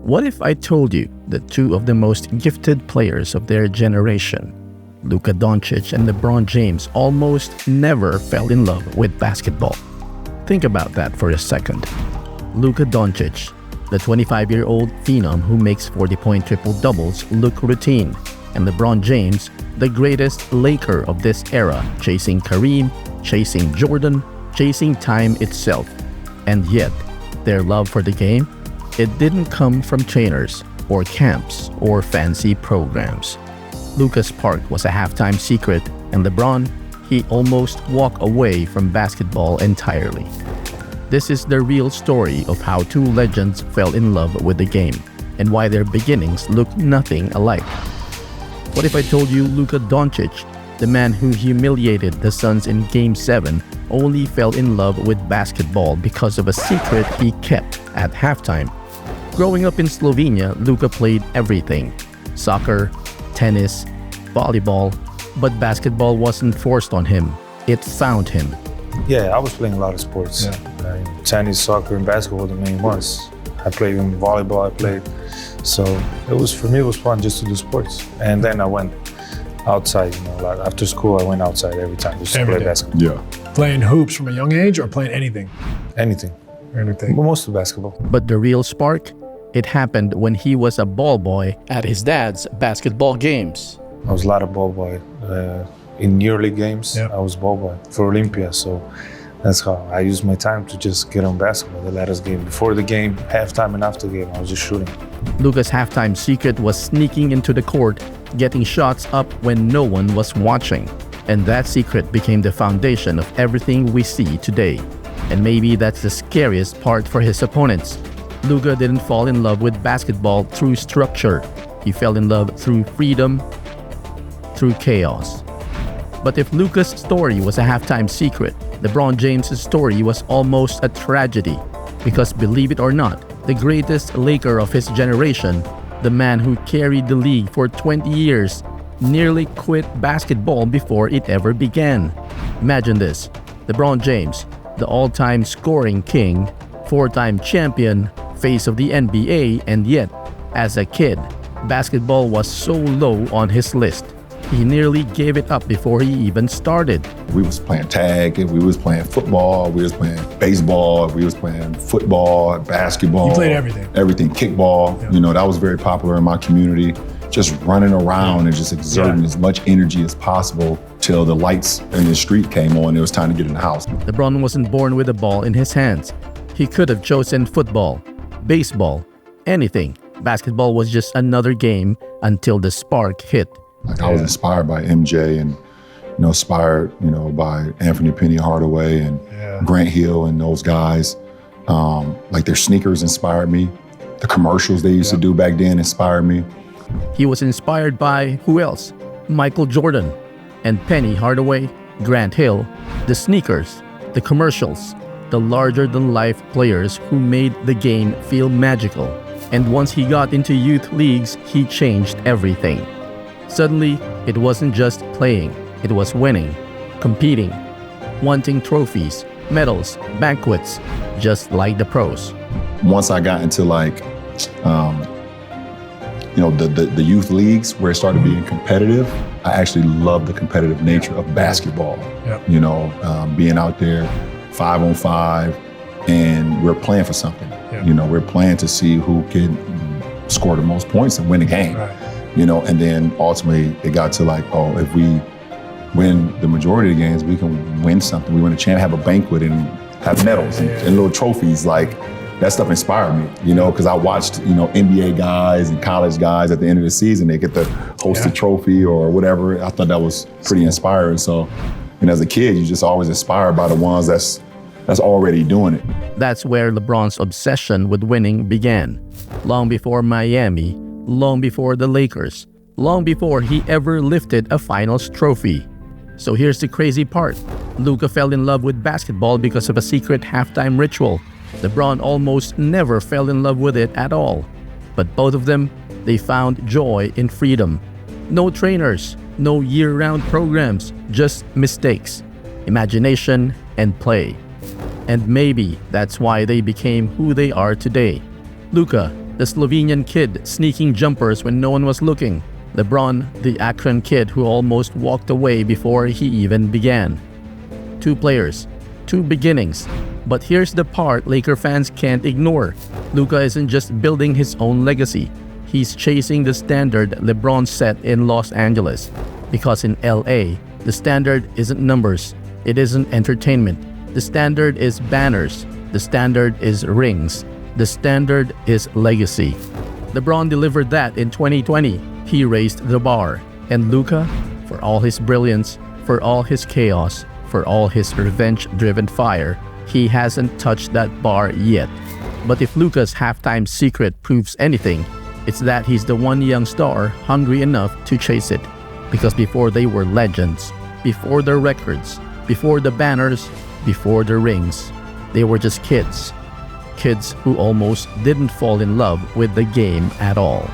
What if I told you that two of the most gifted players of their generation, Luka Doncic and LeBron James, almost never fell in love with basketball? Think about that for a second. Luka Doncic, the 25-year-old phenom who makes 40-point triple-doubles look routine, and LeBron James, the greatest Laker of this era, chasing Kareem, chasing Jordan, chasing time itself. And yet, their love for the game? It didn't come from trainers or camps or fancy programs. Luka's spark was a halftime secret, and LeBron, he almost walked away from basketball entirely. This is the real story of how two legends fell in love with the game and why their beginnings look nothing alike. What if I told you Luka Doncic, the man who humiliated the Suns in Game 7, only fell in love with basketball because of a secret he kept at halftime? Growing up in Slovenia, Luka played everything: soccer, tennis, volleyball, but basketball wasn't forced on him. It found him. Yeah, I was playing a lot of sports. Tennis, soccer, and basketball were the main ones. I played in volleyball, so for me it was fun just to do sports. And then I went outside, like after school I went outside every time just to play basketball. Yeah. Playing hoops from a young age or playing anything? Anything. Anything. But mostly basketball. But the real spark? It happened when he was a ball boy at his dad's basketball games. I was a lot of ball boy. In yearly games, Yeah. I was ball boy for Olympia, so that's how I used my time to just get on basketball. They let us game before the game, halftime and after the game, I was just shooting. Luka's halftime secret was sneaking into the court, getting shots up when no one was watching. And that secret became the foundation of everything we see today. And maybe that's the scariest part for his opponents. Luka didn't fall in love with basketball through structure. He fell in love through freedom, through chaos. But if Luka's story was a halftime secret, LeBron James' story was almost a tragedy. Because believe it or not, the greatest Laker of his generation, the man who carried the league for 20 years, nearly quit basketball before it ever began. Imagine this: LeBron James, the all-time scoring king, 4-time champion, face of the NBA, and yet, as a kid, basketball was so low on his list. He nearly gave it up before he even started. We was playing tag, we was playing football, we was playing baseball, we was playing football, basketball. You played everything. Everything, kickball. Yeah. That was very popular in my community. Just running around and just exerting as much energy as possible till the lights in the street came on. It was time to get in the house. LeBron wasn't born with a ball in his hands. He could have chosen football, baseball, anything. Basketball was just another game until the spark hit. I was inspired by MJ and, inspired, by Anthony Penny Hardaway and Grant Hill and those guys. Their sneakers inspired me. The commercials they used to do back then inspired me. He was inspired by who else? Michael Jordan and Penny Hardaway, Grant Hill, the sneakers, the commercials, the larger-than-life players who made the game feel magical. And once he got into youth leagues, he changed everything. Suddenly, it wasn't just playing, it was winning, competing, wanting trophies, medals, banquets, just like the pros. Once I got into the youth leagues where it started being competitive, I actually loved the competitive nature of basketball. Yep. Being out there 5-on-5 and we're playing for something. Yep. We're playing to see who can score the most points and win a game. Right. And then ultimately it got to if we win the majority of the games, we can win something. We win a chance, have a banquet and have medals and little trophies. That stuff inspired me, because I watched, NBA guys and college guys at the end of the season, they get to host a trophy or whatever. I thought that was pretty inspiring. So, as a kid, you're just always inspired by the ones that's already doing it. That's where LeBron's obsession with winning began. Long before Miami, long before the Lakers, long before he ever lifted a finals trophy. So here's the crazy part. Luka fell in love with basketball because of a secret halftime ritual. LeBron almost never fell in love with it at all. But both of them, they found joy in freedom. No trainers, no year-round programs, just mistakes, imagination, and play. And maybe that's why they became who they are today. Luka, the Slovenian kid sneaking jumpers when no one was looking. LeBron, the Akron kid who almost walked away before he even began. Two players, two beginnings. But here's the part Laker fans can't ignore. Luka isn't just building his own legacy. He's chasing the standard LeBron set in Los Angeles. Because in LA, the standard isn't numbers. It isn't entertainment. The standard is banners. The standard is rings. The standard is legacy. LeBron delivered that in 2020. He raised the bar. And Luka, for all his brilliance, for all his chaos, for all his revenge-driven fire, he hasn't touched that bar yet. But if Luka's halftime secret proves anything, it's that he's the one young star hungry enough to chase it. Because before they were legends, before the records, before the banners, before the rings, they were just kids. Kids who almost didn't fall in love with the game at all.